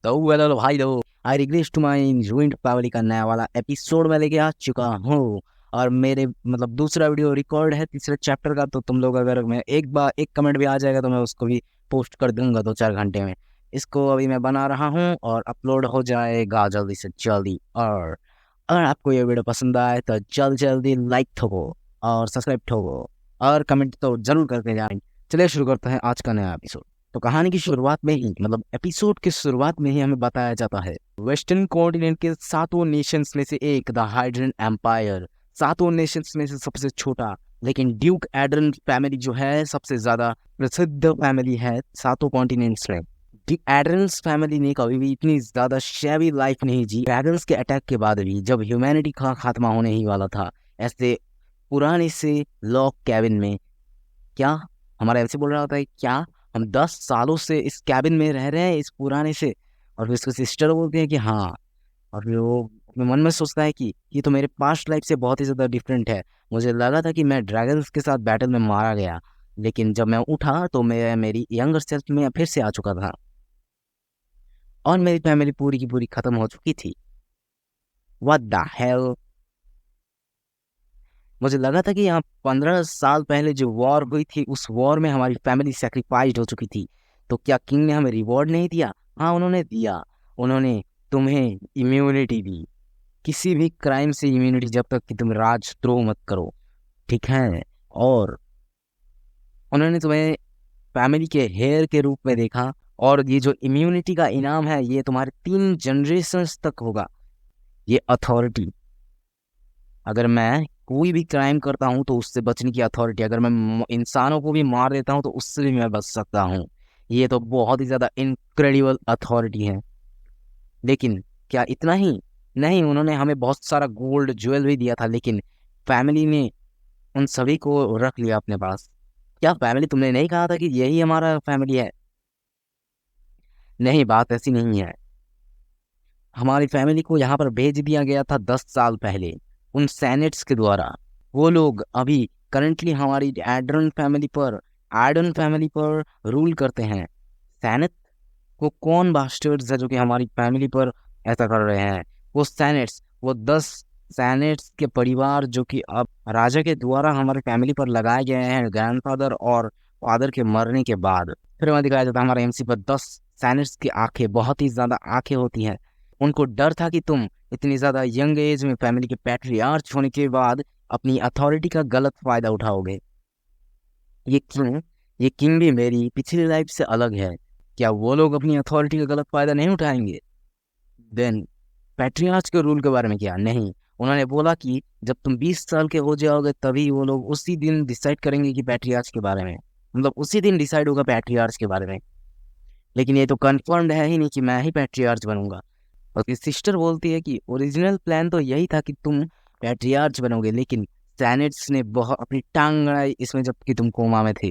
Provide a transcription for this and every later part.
तो वेल भाई though I regret to my joint family का नया वाला एपिसोड में लेके आ चुका हूँ। और मेरे मतलब दूसरा वीडियो रिकॉर्ड है तीसरे चैप्टर का। तो तुम लोग अगर मैं एक बार एक कमेंट भी आ जाएगा तो मैं उसको भी पोस्ट कर दूंगा 2-4 घंटे में। इसको अभी मैं बना रहा हूँ और अपलोड हो जाएगा जल्दी से जल्दी। और अगर आपको ये वीडियो पसंद आए तो जल्दी लाइक ठोको और सब्सक्राइब ठोको और कमेंट तो जरूर करके जाएं। चलिए शुरू करते हैं आज का नया एपिसोड। तो कहानी की शुरुआत में ही मतलब एपिसोड की शुरुआत में ही हमें बताया जाता है वेस्टर्न कॉन्टिनेंट के 7 नेशंस में से एक द हाइड्रन एम्पायर। 7 नेशंस में से सबसे छोटा, लेकिन ड्यूक एड्रन फैमिली जो है सबसे ज्यादा प्रसिद्ध फैमिली है 7 कॉन्टिनेंट्स में। एड्रन्स फैमिली ने कभी भी इतनी ज्यादा शैवी लाइफ नहीं जी। ड्रैगन्स के अटैक के बाद भी जब ह्यूमैनिटी का खात्मा होने ही वाला था, ऐसे पुराने से लॉक कैबिन में क्या हमारा ऐसे बोल रहा होता है क्या हम 10 सालों से इस कैबिन में रह रहे हैं इस पुराने से। और फिर उसको सिस्टर बोलते हैं कि हाँ। और फिर वो अपने मन में सोचता है कि ये तो मेरे पास्ट लाइफ से बहुत ही ज़्यादा डिफरेंट है। मुझे लगा था कि मैं ड्रैगन्स के साथ बैटल में मारा गया, लेकिन जब मैं उठा तो मैं मेरी यंगर सेल्फ में फिर से आ चुका था और मेरी फैमिली पूरी की पूरी खत्म हो चुकी थी। What the hello. मुझे लगा था कि यहाँ 15 साल पहले जो वॉर हुई थी उस वॉर में हमारी फैमिली सेक्रीफाइस्ड हो चुकी थी। तो क्या किंग ने हमें रिवॉर्ड नहीं दिया? हाँ उन्होंने दिया। उन्होंने तुम्हें इम्यूनिटी दी, किसी भी क्राइम से इम्यूनिटी, जब तक कि तुम राजद्रोह मत करो, ठीक है। और उन्होंने तुम्हें फैमिली के हेयर के रूप में देखा। और ये जो इम्यूनिटी का इनाम है ये तुम्हारे 3 जनरेशंस तक होगा। ये अथॉरिटी, अगर मैं कोई भी क्राइम करता हूँ तो उससे बचने की अथॉरिटी, अगर मैं इंसानों को भी मार देता हूँ तो उससे भी मैं बच सकता हूँ। ये तो बहुत ही ज़्यादा इनक्रेडिबल अथॉरिटी है। लेकिन क्या इतना ही नहीं, उन्होंने हमें बहुत सारा गोल्ड ज्वेल भी दिया था, लेकिन फैमिली ने उन सभी को रख लिया अपने पास। क्या फैमिली तुमने नहीं कहा था कि यही हमारा फैमिली है? नहीं, बात ऐसी नहीं है। हमारी फैमिली को यहाँ पर भेज दिया गया था 10 साल पहले उन सैनेट्स के द्वारा। वो लोग अभी करंटली हमारी एडन फैमिली पर रूल करते हैं। सैनेट को कौन बास्टर्ड्स है जो कि हमारी फैमिली पर ऐसा कर रहे हैं? वो सैनेट्स, वो 10 सैनेट्स के परिवार जो कि अब राजा के द्वारा हमारी फैमिली पर लगाए गए हैं ग्रैंडफादर और फादर के मरने के बाद। फिर वहाँ दिखाया जाता है हमारे एमसी पर 10 सैनेट्स की आंखें, बहुत ही ज्यादा आंखें होती हैं। उनको डर था कि तुम इतनी ज्यादा यंग एज में फैमिली के पैट्रियार्च होने के बाद अपनी अथॉरिटी का गलत फायदा उठाओगे। ये किंग ये किंग भी मेरी पिछली लाइफ से अलग है। क्या वो लोग अपनी अथॉरिटी का गलत फायदा नहीं उठाएंगे? देन पैट्रियार्च के रूल के बारे में क्या? नहीं, उन्होंने बोला कि जब तुम 20 साल के हो जाओगे तभी वो लोग उसी दिन डिसाइड करेंगे कि पैट्रियार्च के बारे में, मतलब उसी दिन डिसाइड होगा पैट्रियार्च के बारे में। लेकिन ये तो कंफर्म्ड है ही नहीं कि मैं ही पैट्रियार्च बनूंगा। और उसकी सिस्टर बोलती है कि ओरिजिनल प्लान तो यही था कि तुम पैट्रियार्च बनोगे, लेकिन सैनेट्स ने बहुत अपनी टांग अड़ाई इसमें जबकि तुम कोमा में थे।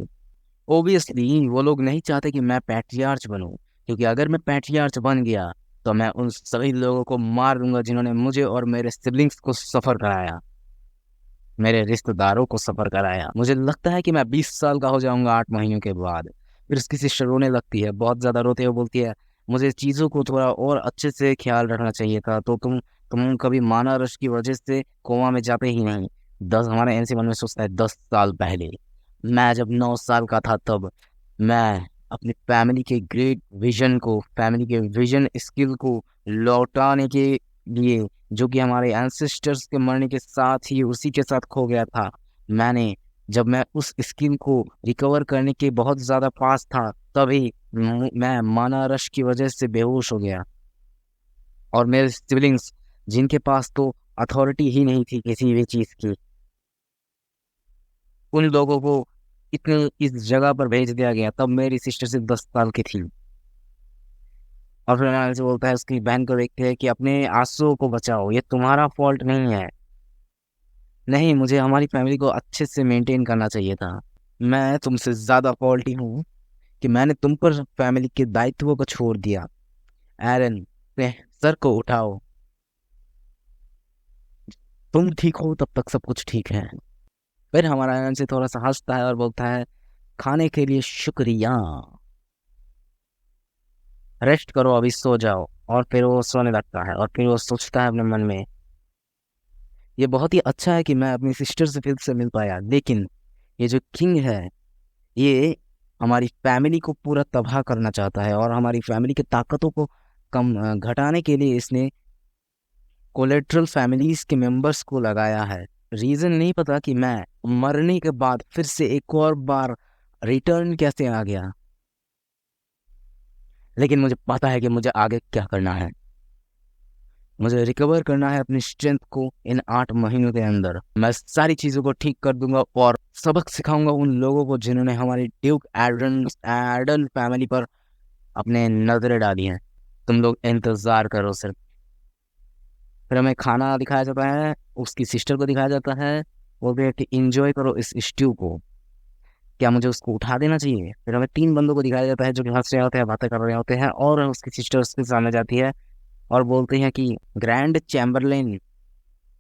ओबियसली वो लोग नहीं चाहते कि मैं पैट्रियार्च बनूं, क्योंकि अगर मैं पैट्रियार्च बन गया तो मैं उन सभी लोगों को मार दूंगा जिन्होंने मुझे और मेरे सिबलिंग्स को सफर कराया, मेरे रिश्तेदारों को सफर कराया। मुझे लगता है कि मैं 20 साल का हो जाऊंगा 8 महीनों के बाद। फिर उसकी सिस्टर रोने लगती है, बहुत ज्यादा रोते हुए बोलती है मुझे चीजों को थोड़ा और अच्छे से ख्याल रखना चाहिए था। तो तुम कभी माना रश की वजह से कोमा में जाते ही नहीं। 10 हमारे एनसी मन में सोचता है 10 साल पहले मैं जब 9 साल का था तब मैं अपनी फैमिली के विजन स्किल को लौटाने के लिए, जो कि हमारे एंसेस्टर्स के मरने के साथ ही उसी के साथ खो गया था, जब मैं उस स्किल को रिकवर करने के बहुत ज़्यादा पास था तभी मैं माना रश की वजह से बेहोश हो गया। और मेरे सिबलिंग्स जिनके पास तो अथॉरिटी ही नहीं थी किसी भी चीज़ की, उन लोगों को इतने इस जगह पर भेज दिया गया। तब मेरी सिस्टर सिर्फ 10 साल की थी। और फिर अनाल से बोलता है उसकी बहन को देखते हैं कि अपने आंसुओं को बचाओ, ये तुम्हारा फॉल्ट नहीं है। नहीं, मुझे हमारी फैमिली को अच्छे से मेंटेन करना चाहिए था। मैं तुमसे ज़्यादा फॉल्टी हूँ कि मैंने तुम पर फैमिली के दायित्वों को छोड़ दिया। एरन, अपने सर को उठाओ, तुम ठीक हो तब तक सब कुछ ठीक है। फिर हमारा एरन से थोड़ा सा हंसता है और बोलता है खाने के लिए शुक्रिया। रेस्ट करो, अभी सो जाओ। और फिर वो सोने लगता है और फिर वो सोचता है अपने मन में, ये बहुत ही अच्छा है कि मैं अपनी सिस्टर से फिर से मिल पाया, लेकिन ये जो किंग है, ये हमारी फैमिली को पूरा तबाह करना चाहता है और हमारी फैमिली की ताकतों को कम घटाने के लिए इसने कोलेट्रल फैमिलीज के मेंबर्स को लगाया है। रीजन नहीं पता कि मैं मरने के बाद फिर से एक और बार रिटर्न कैसे आ गया, लेकिन मुझे पता है कि मुझे आगे क्या करना है। मुझे रिकवर करना है अपनी स्ट्रेंथ को। इन 8 महीनों के अंदर मैं सारी चीजों को ठीक कर दूंगा और सबक सिखाऊंगा उन लोगों को जिन्होंने हमारी ड्यूक एडन फैमिली पर अपने नजरें डाली हैं। तुम लोग इंतजार करो सिर्फ। फिर हमें खाना दिखाया जाता है, उसकी सिस्टर को दिखाया जाता है, बोलते हैं कि इंजॉय करो इस स्ट्यू को, क्या मुझे उसको उठा देना चाहिए। फिर हमें 3 बंदों को दिखाया जाता है जो कि हंस रहे होते हैं, बातें कर रहे होते हैं, और उसकी सिस्टर उसके सामने जाती है और बोलते हैं कि grand Chamberlain,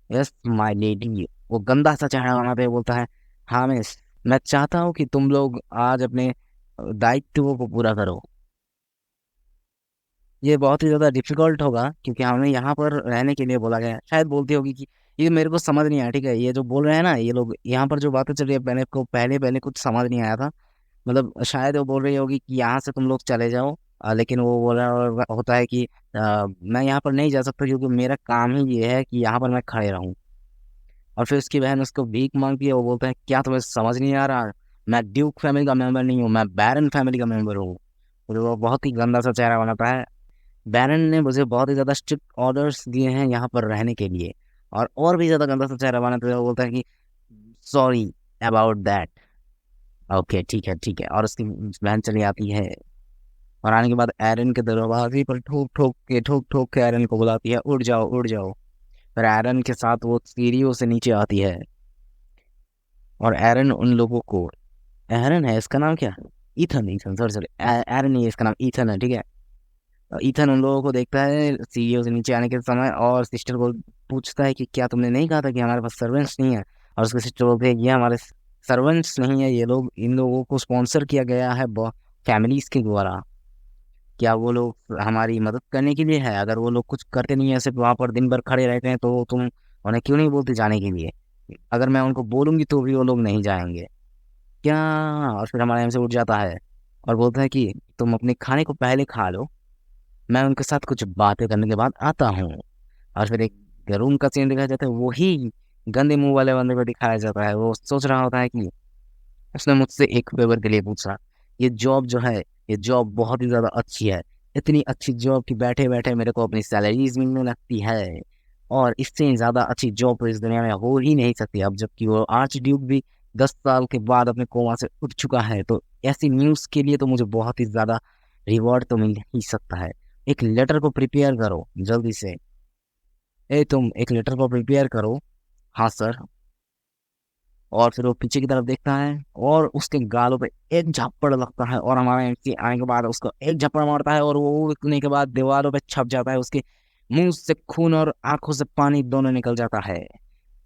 yes my lady. वो गंदा सा चेहरा बनाते हुए बोलता है, हाँ मिस, मैं चाहता हूँ कि तुम लोग आज अपने दायित्वों को पूरा करो। ये बहुत ही ज़्यादा डिफिकल्ट होगा क्योंकि हमें यहाँ पर रहने के लिए बोला गया है। शायद बोलती होगी कि ये मेरे को समझ नहीं आया, ठीक है, ये जो बोल रहे हैं ना ये लोग, यहाँ पर जो बातें चल रही है मैंने को पहले पहले कुछ समझ नहीं आया था। मतलब शायद वो बोल रही होगी कि यहाँ से तुम लोग चले जाओ, लेकिन वो बोल रहा होता है कि मैं यहाँ पर नहीं जा सकता क्योंकि मेरा काम ही ये है कि यहाँ पर मैं खड़े रहूँ। और फिर उसकी बहन उसको भीख मांगती है, वो बोलता है क्या तुम्हें समझ नहीं आ रहा, मैं ड्यूक फैमिली का मेंबर नहीं हूँ, मैं बैरन फैमिली का मेंबर हूँ। और वो बहुत ही गंदा सा चेहरा बनाता है। बैरन ने मुझे बहुत ही ज़्यादा स्ट्रिक्ट ऑर्डर्स दिए हैं यहाँ पर रहने के लिए। और भी ज़्यादा गंदा सा चेहरा बनाते हुए वो बोलता है कि सॉरी अबाउट दैट। ओके ठीक है ठीक है, और उसकी बहन चली आती है और आने के बाद एरन के दरवाजे पर ठोक ठोक के एरन को बुलाती है, उड़ जाओ उड़ जाओ। फिर एरन के साथ वो सीढ़ियों से नीचे आती है और एरन उन लोगों को, एरन है इसका नाम क्या, ईथन, ईथन सॉरी सॉरी, एरन नहीं है इसका नाम, ईथन है, ठीक है। ईथन उन लोगों को देखता है सीढ़ियों से नीचे आने के समय और सिस्टर को पूछता है कि क्या तुमने नहीं कहा था कि हमारे पास सर्वेंट्स नहीं है। और उसके सिस्टर बोलते हैं ये हमारे सर्वेंट्स नहीं है, ये लोग, इन लोगों को स्पॉन्सर किया गया है फैमिलीज के द्वारा। क्या वो लोग हमारी मदद करने के लिए है? अगर वो लोग कुछ करते नहीं है, सिर्फ वहां पर दिन भर खड़े रहते हैं, तो तुम उन्हें क्यों नहीं बोलते जाने के लिए? अगर मैं उनको बोलूंगी तो भी वो लोग नहीं जाएंगे क्या? और फिर हमारे यहाँ से उठ जाता है और बोलता है कि तुम अपने खाने को पहले खा लो, मैं उनके साथ कुछ बातें करने के बाद आता हूँ। और फिर एक रूम का सीन दिखाया जाता है, वही गंदे मुंह वाले बंदे को दिखाया जाता है। वो सोच रहा होता है कि उसने मुझसे एक फेवर के लिए पूछा। ये जॉब जो है, ये जॉब बहुत ही ज़्यादा अच्छी है, इतनी अच्छी जॉब कि बैठे बैठे मेरे को अपनी सैलरीज मिलने लगती है, और इससे ज़्यादा अच्छी जॉब तो इस दुनिया में हो ही नहीं सकती। अब जबकि वो आर्च ड्यूक भी 10 साल के बाद अपने कोमा से उठ चुका है, तो ऐसी न्यूज़ के लिए तो मुझे बहुत ही ज़्यादा रिवॉर्ड तो मिल ही सकता है। एक लेटर को प्रिपेयर करो जल्दी से, तुम एक लेटर को प्रिपेयर करो। हाँ सर। और फिर वो पीछे की तरफ देखता है और उसके गालों पे एक झप्पड़ लगता है और हमारा एमसी आने के बाद उसको एक झप्पड़ मारता है और वो उड़ने के बाद दीवारों पे छप जाता है। उसके मुंह से खून और आंखों से पानी दोनों निकल जाता है।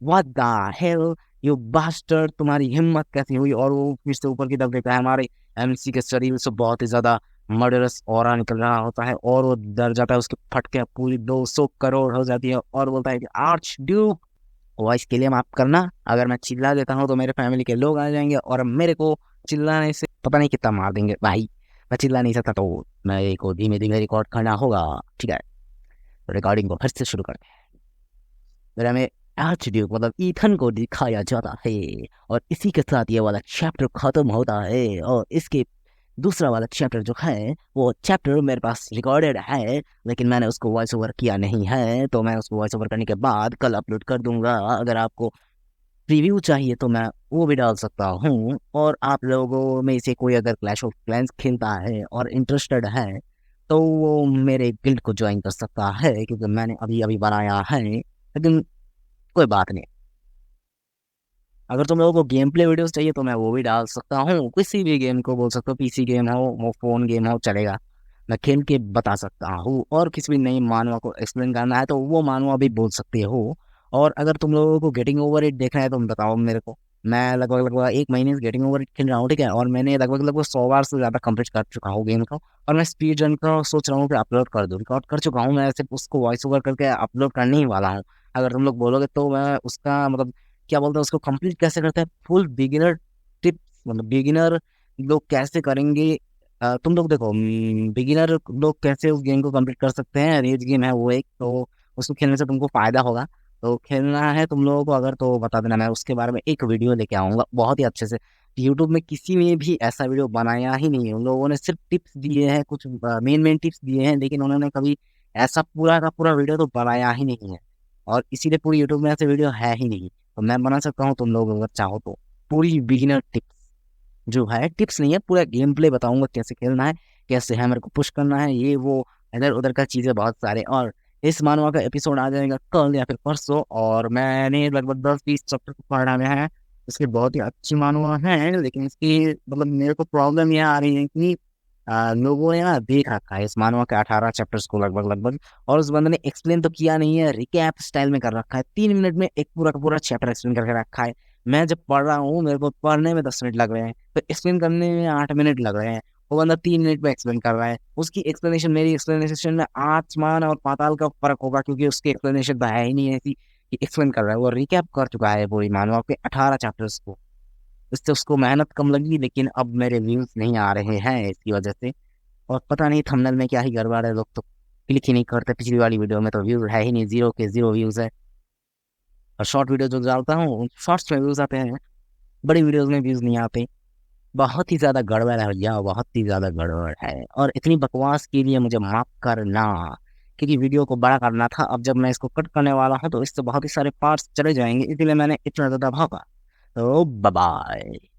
What the hell you bastard, तुम्हारी हिम्मत कैसी हुई? और वो फिर से ऊपर की तरफ देखता है, हमारे एमसी के शरीर से बहुत ही ज्यादा मर्डरस ऑरा निकल रहा होता है और वो डर जाता है। उसके फटके पूरी 200 करोड़ हो जाती है और बोलता है कि आर्च ड्यूक, वॉइस के लिए माफ करना, अगर मैं चिल्ला देता हूँ तो मेरे फैमिली के लोग आ जाएंगे और मेरे को चिल्लाने से पता नहीं कितना मार देंगे भाई। मैं चिल्ला नहीं सकता तो मेरे को धीमे धीमे रिकॉर्ड करना होगा, ठीक है। रिकॉर्डिंग को फिर से शुरू करते हैं। मेरा में आर्चड्यूक मतलब ईथन को दिखाया जाता है और इसी के साथ ये वाला चैप्टर खत्म होता है। और इसके दूसरा वाला चैप्टर जो है वो चैप्टर मेरे पास रिकॉर्डेड है, लेकिन मैंने उसको वॉइस ओवर किया नहीं है, तो मैं उसको वॉइस ओवर करने के बाद कल अपलोड कर दूंगा। अगर आपको प्रीव्यू चाहिए तो मैं वो भी डाल सकता हूँ। और आप लोगों में से कोई अगर क्लैश ऑफ क्लैंस खेलता है और इंटरेस्टेड है तो वो मेरे गिल्ड को ज्वाइन कर सकता है, क्योंकि मैंने अभी अभी बनाया है। लेकिन कोई बात नहीं, अगर तुम लोगों को गेम प्ले वीडियोस चाहिए तो मैं वो भी डाल सकता हूँ। किसी भी गेम को बोल सकते हो, पीसी गेम हो, वो फोन गेम हो, चलेगा। मैं खेल के बता सकता हूँ। और किसी भी नई मानवा को एक्सप्लेन करना है तो वो मानवा भी बोल सकते हो। और अगर तुम लोगों को गेटिंग ओवर इट देखना है तो बताओ मेरे को, मैं लगभग लगभग 1 महीने से गेटिंग ओवर खेल रहा हूँ, ठीक है, और मैंने लगभग लगभग 100 बार से ज़्यादा कंप्लीट कर चुका हूँ गेम को। और मैं स्पीड रन का सोच रहा हूँ कि अपलोड कर दूँ, रिकॉर्ड कर चुका हूँ, मैं सिर्फ उसको वॉइस ओवर करके अपलोड करने ही वाला हूँ। अगर तुम लोग बोलोगे तो मैं उसका मतलब क्या बोलते हैं उसको कंप्लीट कैसे करते हैं, फुल बिगिनर टिप्स, मतलब बिगिनर लोग कैसे करेंगे। तुम लोग देखो, बिगिनर लोग कैसे उस गेम को कंप्लीट कर सकते हैं, रेज गेम है वो एक, तो उसको खेलने से तुमको फायदा होगा। तो खेलना है तुम लोगों को अगर तो बता देना, मैं उसके बारे में एक वीडियो लेके आऊंगा बहुत ही अच्छे से। यूट्यूब में किसी ने भी ऐसा वीडियो बनाया ही नहीं है, उन लोगों ने सिर्फ टिप्स दिए हैं, कुछ मेन मेन टिप्स दिए हैं, लेकिन उन्होंने कभी ऐसा पूरा का पूरा वीडियो तो बनाया ही नहीं है। और इसीलिए पूरी यूट्यूब में ऐसे वीडियो है ही नहीं, तो मैं बना सकता हूँ, तुम लोग अगर चाहो तो पूरी बिगिनर टिप्स जो है, टिप्स नहीं है, पूरा गेम प्ले बताऊंगा, कैसे खेलना है, कैसे है मेरे को पुश करना है, ये वो इधर उधर का चीजें बहुत सारे। और इस मानवा का एपिसोड आ जाएगा कल या फिर परसों, और मैंने लगभग 10-20 चैप्टर को पढ़ा है। इसकी बहुत ही अच्छी मानवा है, लेकिन इसकी मतलब मेरे को प्रॉब्लम यह आ रही है कि लोगों ने ना देख रखा है इस मानवा के 18 चैप्टर्स को लगभग लगभग, और उस बंदे ने एक्सप्लेन तो किया नहीं है, रिकैप स्टाइल में कर रखा है, 3 मिनट में एक पूरा का पूरा चैप्टर एक्सप्लेन करके रखा है। मैं जब पढ़ रहा हूँ मेरे को पढ़ने में 10 मिनट लग रहे हैं, तो एक्सप्लेन करने में 8 मिनट लग रहे हैं। वो बंदा 3 मिनट में एक्सप्लेन कर रहा है, उसकी एक्सप्लेनेशन मेरी एक्सप्लेनेशन में आसमान और पाताल का फर्क होगा, क्योंकि उसकी एक्सप्लेनेशन तो है ही नहीं ऐसी कि एक्सप्लेन कर रहा है, वो रिकैप कर चुका है पूरी मानव के 18 चैप्टर्स को। इससे उसको मेहनत कम लगी, लेकिन अब मेरे व्यूज नहीं आ रहे हैं इसकी वजह से। और पता नहीं थंबनेल में क्या ही गड़बड़ है, लोग तो क्लिक ही नहीं करते, पिछली वाली वीडियो में तो व्यूज है ही नहीं, 0 के 0 व्यूज है। और शॉर्ट वीडियो जो डालता हूँ शॉर्ट्स में व्यूज आते हैं, बड़ी वीडियोज में व्यूज नहीं आते। बहुत ही ज्यादा गड़बड़ है भैया, बहुत ही ज्यादा गड़बड़ है, और इतनी बकवास के लिए मुझे माफ करना, क्योंकि वीडियो को बड़ा करना था। अब जब मैं इसको कट करने वाला हूँ तो इससे बहुत ही सारे पार्ट्स चले जाएंगे, इसलिए मैंने इतना ज्यादा भागा। तो बाय बाय।